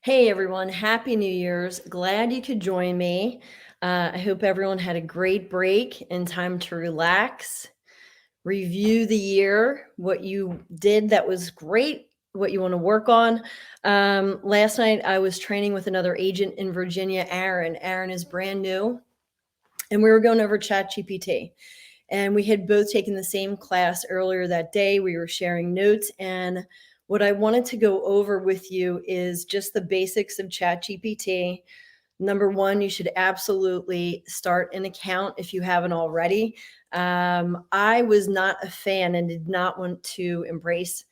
Hey everyone, Happy New Year's. Glad you could join me. I hope everyone had a great break and time to relax, review the year, what you did that was great, what you want to work on. Last night I was training with another agent in Virginia, Aaron. Aaron is brand new, and we were going over ChatGPT. And we had both taken the same class earlier that day. We were sharing notes, and what I wanted to go over with you is just the basics of ChatGPT. Number one, you should absolutely start an account if you haven't already. I was not a fan and did not want to embrace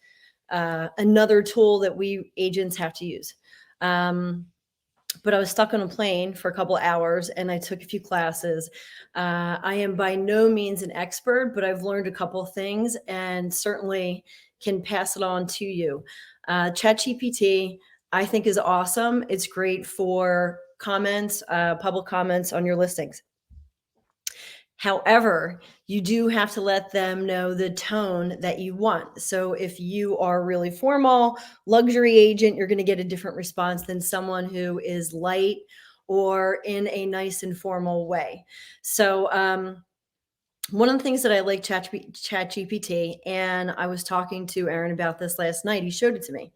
another tool that we agents have to use. But I was stuck on a plane for a couple hours and I took a few classes. I am by no means an expert, but I've learned a couple of things and certainly can pass it on to you. ChatGPT, I think, is awesome. It's great for comments, public comments on your listings. However, you do have to let them know the tone that you want. So if you are really formal, luxury agent, you're going to get a different response than someone who is light or in a nice informal way. So one of the things that I like ChatGPT, and I was talking to Aaron about this last night. He showed it to me.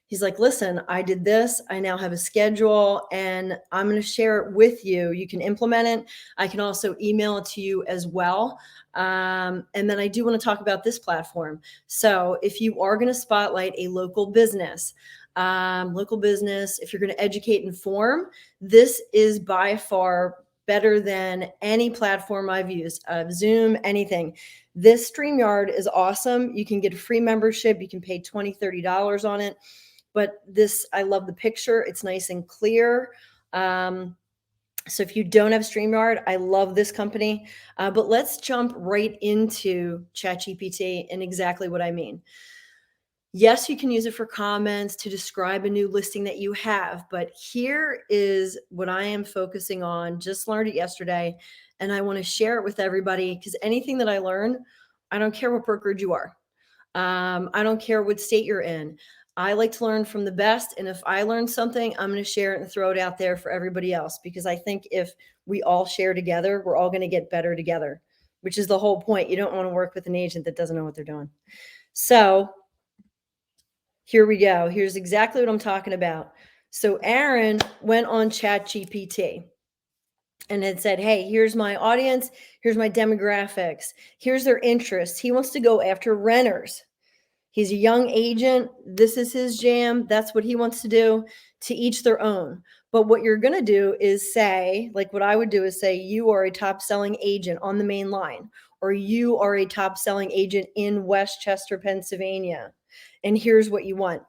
He's like, listen, I did this. I now have a schedule and I'm going to share it with you. You can implement it. I can also email it to you as well. And then I do want to talk about this platform. So if you are going to spotlight a local business, if you're going to educate and inform, this is by far better than any platform I've used, Zoom, anything. This StreamYard is awesome. You can get a free membership. You can pay $20, $30 on it. But this, I love the picture. It's nice and clear. So if you don't have StreamYard, I love this company. But let's jump right into ChatGPT and exactly what I mean. Yes, you can use it for comments to describe a new listing that you have, but here is what I am focusing on. Just learned it yesterday, and I want to share it with everybody because anything that I learn, I don't care what brokerage you are. I don't care what state you're in. I like to learn from the best. And if I learn something, I'm going to share it and throw it out there for everybody else, because I think if we all share together, we're all going to get better together, which is the whole point. You don't want to work with an agent that doesn't know what they're doing. So here we go. Here's exactly what I'm talking about. So Aaron went on ChatGPT and had said, hey, here's my audience. Here's my demographics. Here's their interests. He wants to go after renters. He's a young agent. This is his jam. That's what he wants to do. To each their own. But what you're going to do is say, like what I would do is say, you are a top selling agent on the main line, or you are a top selling agent in Westchester, Pennsylvania. And here's what you want.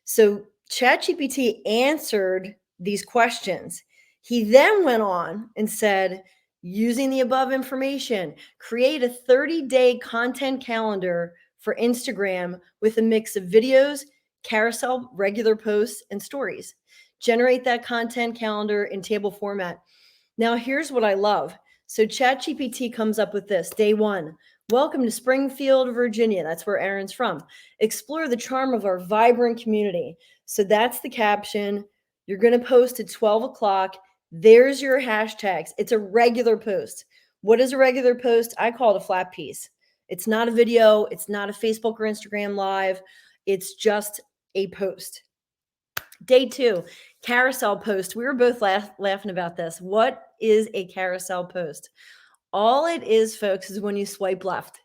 So ChatGPT answered these questions. He then went on and said, using the above information, create a 30-day content calendar for Instagram with a mix of videos, carousel, regular posts, and stories. Generate that content calendar in table format. Now, here's what I love. So ChatGPT comes up with this. Day one, welcome to Springfield, Virginia. That's where Aaron's from. Explore the charm of our vibrant community. So that's the caption. You're going to post at 12 o'clock. There's your hashtags. It's a regular post. What is a regular post? I call it a flat piece. It's not a video. It's not a Facebook or Instagram live. It's just a post. Day two, carousel post. We were both laughing about this. What is a carousel post? All it is, folks, is when you swipe left.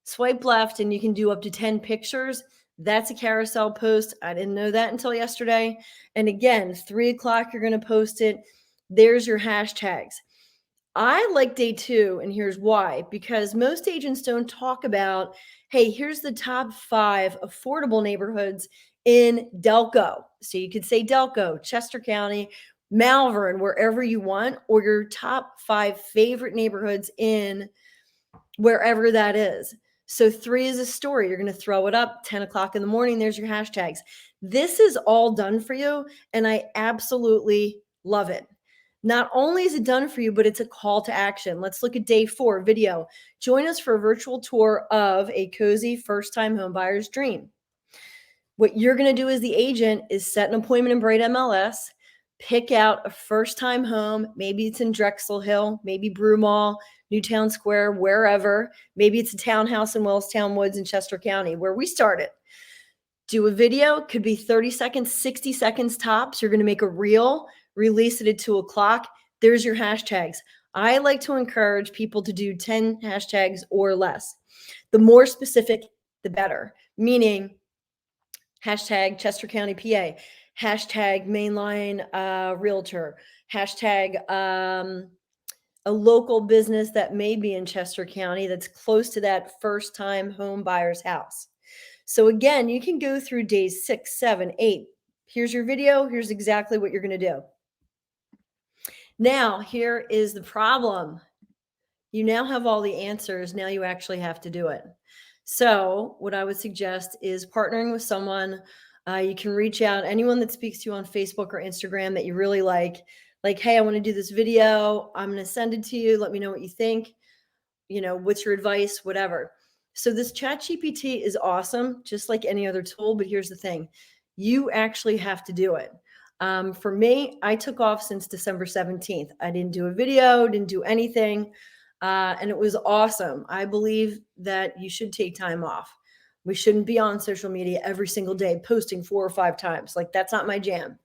Swipe left and you can do up to 10 pictures. That's a carousel post. I didn't know that until yesterday. And again, 3 o'clock, you're going to post it. There's your hashtags. I like day two, and here's why. Because most agents don't talk about, hey, here's the top 5 affordable neighborhoods in Delco. So you could say Delco, Chester County, Malvern, wherever you want, or your top 5 favorite neighborhoods in wherever that is. So 3 is a story. You're going to throw it up 10 o'clock in the morning. There's your hashtags. This is all done for you, and I absolutely love it. Not only is it done for you, but it's a call to action. Let's look at day 4, video. Join us for a virtual tour of a cozy first-time homebuyer's dream. What you're going to do as the agent is set an appointment in Bright MLS, pick out a first time home. Maybe it's in Drexel Hill, maybe Broomall, Newtown Square, wherever. Maybe it's a townhouse in Wellstown Woods in Chester County, where we started. Do a video, could be 30 seconds, 60 seconds tops. You're going to make a reel, release it at 2:00. There's your hashtags. I like to encourage people to do 10 hashtags or less. The more specific, the better. Meaning, hashtag Chester County, PA, hashtag mainline realtor, hashtag a local business that may be in Chester County that's close to that first time home buyer's house. So again, you can go through days 6, 7, 8. Here's your video. Here's exactly what you're going to do. Now, here is the problem. You now have all the answers. Now you actually have to do it. So what I would suggest is partnering with someone. You can reach out, anyone that speaks to you on Facebook or Instagram that you really like, hey, I want to do this video. I'm going to send it to you. Let me know what you think. What's your advice, whatever. So this ChatGPT is awesome, just like any other tool. But here's the thing. You actually have to do it. For me, I took off since December 17th. I didn't do a video, didn't do anything. And it was awesome. I believe that you should take time off. We shouldn't be on social media every single day, posting 4 or 5 times. Like, that's not my jam.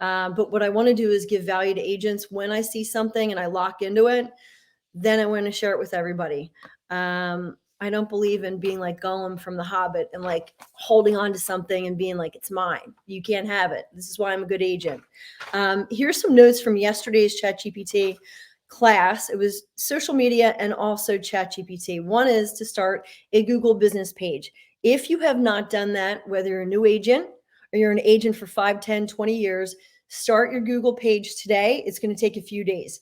But what I want to do is give value to agents. When I see something and I lock into it, then I want to share it with everybody. I don't believe in being like Gollum from The Hobbit and like holding on to something and being like, it's mine. You can't have it. This is why I'm a good agent. Here's some notes from yesterday's ChatGPT class. It was social media and also ChatGPT. One is to start a Google business page. If you have not done that, whether you're a new agent or you're an agent for 5, 10, 20 years, start your Google page today. It's going to take a few days.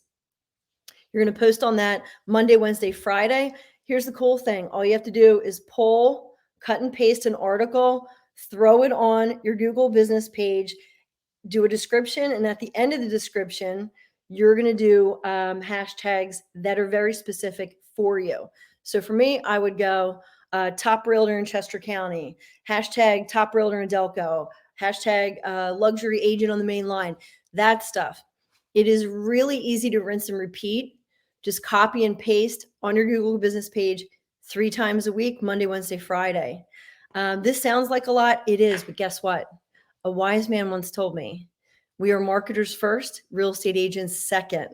You're going to post on that Monday, Wednesday, Friday. Here's the cool thing. All you have to do is pull, cut and paste an article, throw it on your Google business page, do a description. And at the end of the description, you're going to do hashtags that are very specific for you. So for me, I would go top realtor in Chester County, hashtag top realtor in Delco, hashtag luxury agent on the main line, that stuff. It is really easy to rinse and repeat. Just copy and paste on your Google business page 3 times a week, Monday, Wednesday, Friday. This sounds like a lot. It is, but guess what? A wise man once told me, we are marketers first, real estate agents second.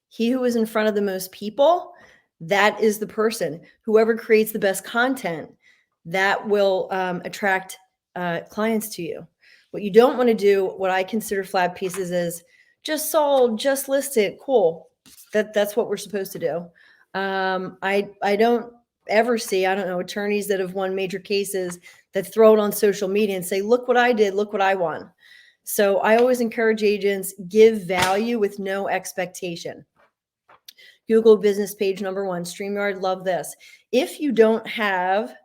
He who is in front of the most people, that is the person. Whoever creates the best content, that will attract clients to you. What you don't want to do, what I consider flat pieces, is just sold, just listed, cool. That's what we're supposed to do. I don't ever see, I don't know, attorneys that have won major cases that throw it on social media and say, look what I did, look what I won. So I always encourage agents, give value with no expectation. Google business page number 1, StreamYard, love this. If you don't have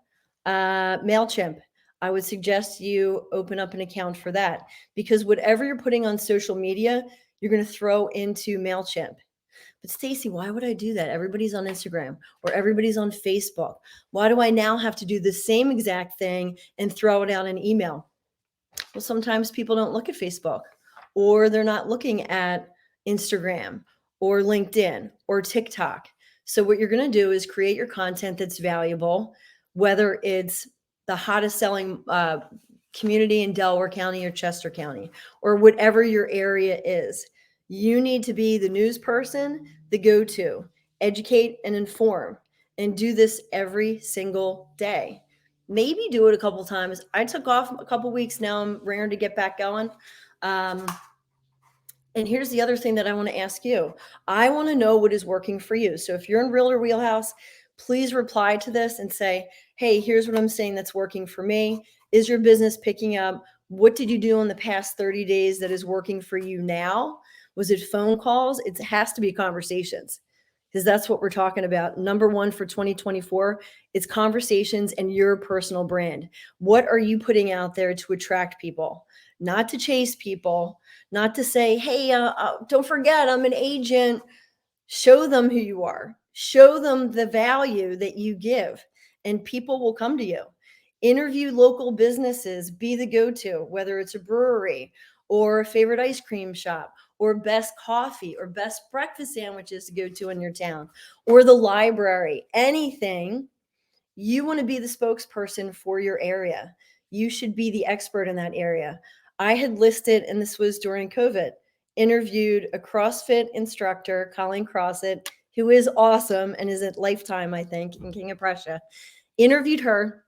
MailChimp, I would suggest you open up an account for that, because whatever you're putting on social media, you're going to throw into MailChimp. But Stacie, why would I do that? Everybody's on Instagram or everybody's on Facebook. Why do I now have to do the same exact thing and throw it out in email? Well, sometimes people don't look at Facebook, or they're not looking at Instagram or LinkedIn or TikTok. So what you're going to do is create your content that's valuable, whether it's the hottest selling community in Delaware County or Chester County, or whatever your area is. You need to be the news person, the go-to, educate and inform, and do this every single day. Maybe do it a couple times. I took off a couple weeks. Now I'm raring to get back going. And here's the other thing that I want to ask you. I want to know what is working for you. So if you're in Realtor Wheelhouse, please reply to this and say, hey, here's what I'm saying that's working for me. Is your business picking up? What did you do in the past 30 days that is working for you now? Was it phone calls? It has to be conversations, because that's what we're talking about. Number 1 for 2024, it's conversations and your personal brand. What are you putting out there to attract people? Not to chase people, not to say, hey, don't forget, I'm an agent. Show them who you are. Show them the value that you give, and people will come to you. Interview local businesses, be the go-to, whether it's a brewery or a favorite ice cream shop or best coffee or best breakfast sandwiches to go to in your town or the library, anything. You want to be the spokesperson for your area. You should be the expert in that area. I had listed, and this was during COVID, interviewed a CrossFit instructor, Colleen Crossett, who is awesome and is at Lifetime, I think, in King of Prussia. Interviewed her,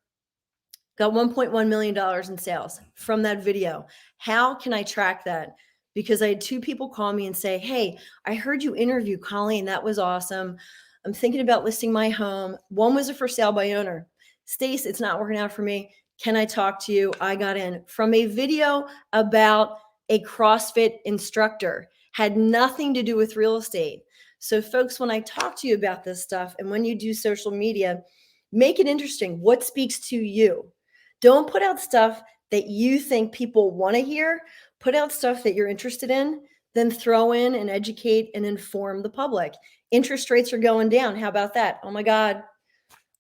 got $1.1 million in sales from that video. How can I track that? Because I had two people call me and say, hey, I heard you interview Colleen. That was awesome. I'm thinking about listing my home. One was a for sale by owner. Stace, it's not working out for me. Can I talk to you? I got in from a video about a CrossFit instructor, had nothing to do with real estate. So folks, when I talk to you about this stuff and when you do social media, make it interesting. What speaks to you? Don't put out stuff that you think people want to hear. Put out stuff that you're interested in, then throw in and educate and inform the public. Interest rates are going down. How about that? Oh my God.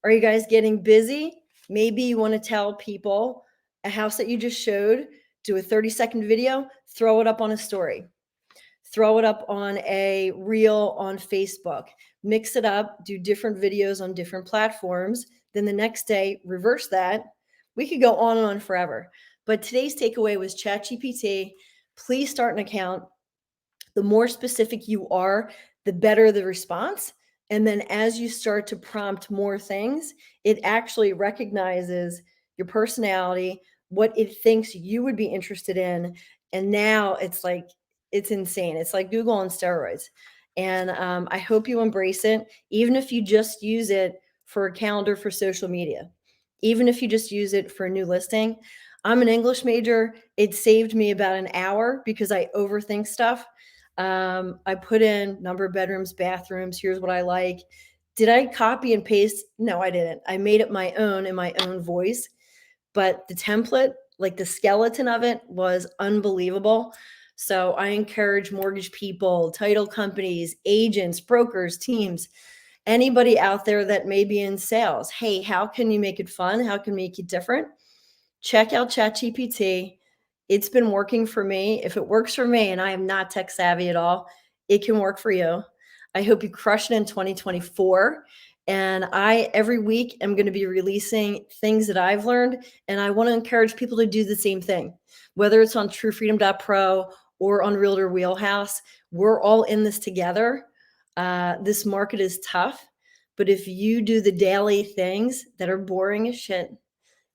Are you guys getting busy? Maybe you want to tell people a house that you just showed, do a 30-second video, throw it up on a story. Throw it up on a reel on Facebook. Mix it up, do different videos on different platforms. Then the next day, reverse that. We could go on and on forever. But today's takeaway was ChatGPT. Please start an account. The more specific you are, the better the response. And then as you start to prompt more things, it actually recognizes your personality, what it thinks you would be interested in. And now it's like, it's insane. It's like Google on steroids. And I hope you embrace it, even if you just use it for a calendar for social media, even if you just use it for a new listing. I'm an English major. It saved me about an hour because I overthink stuff. I put in number of bedrooms, bathrooms. Here's what I like. Did I copy and paste? No, I didn't. I made it my own in my own voice. But the template, like the skeleton of it, was unbelievable. So I encourage mortgage people, title companies, agents, brokers, teams, anybody out there that may be in sales. Hey, how can you make it fun? How can you make it different? Check out ChatGPT. It's been working for me. If it works for me, and I am not tech savvy at all, it can work for you. I hope you crush it in 2024. And I, every week, am going to be releasing things that I've learned. And I want to encourage people to do the same thing, whether it's on truefreedom.pro or on Realtor Wheelhouse. We're all in this together. This market is tough. But if you do the daily things that are boring as shit,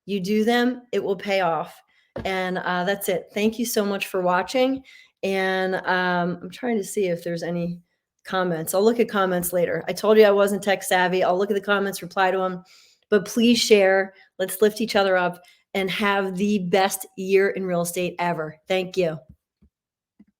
you do them, it will pay off. And that's it. Thank you so much for watching. And I'm trying to see if there's any comments. I'll look at comments later. I told you I wasn't tech savvy. I'll look at the comments, reply to them. But please share. Let's lift each other up and have the best year in real estate ever. Thank you.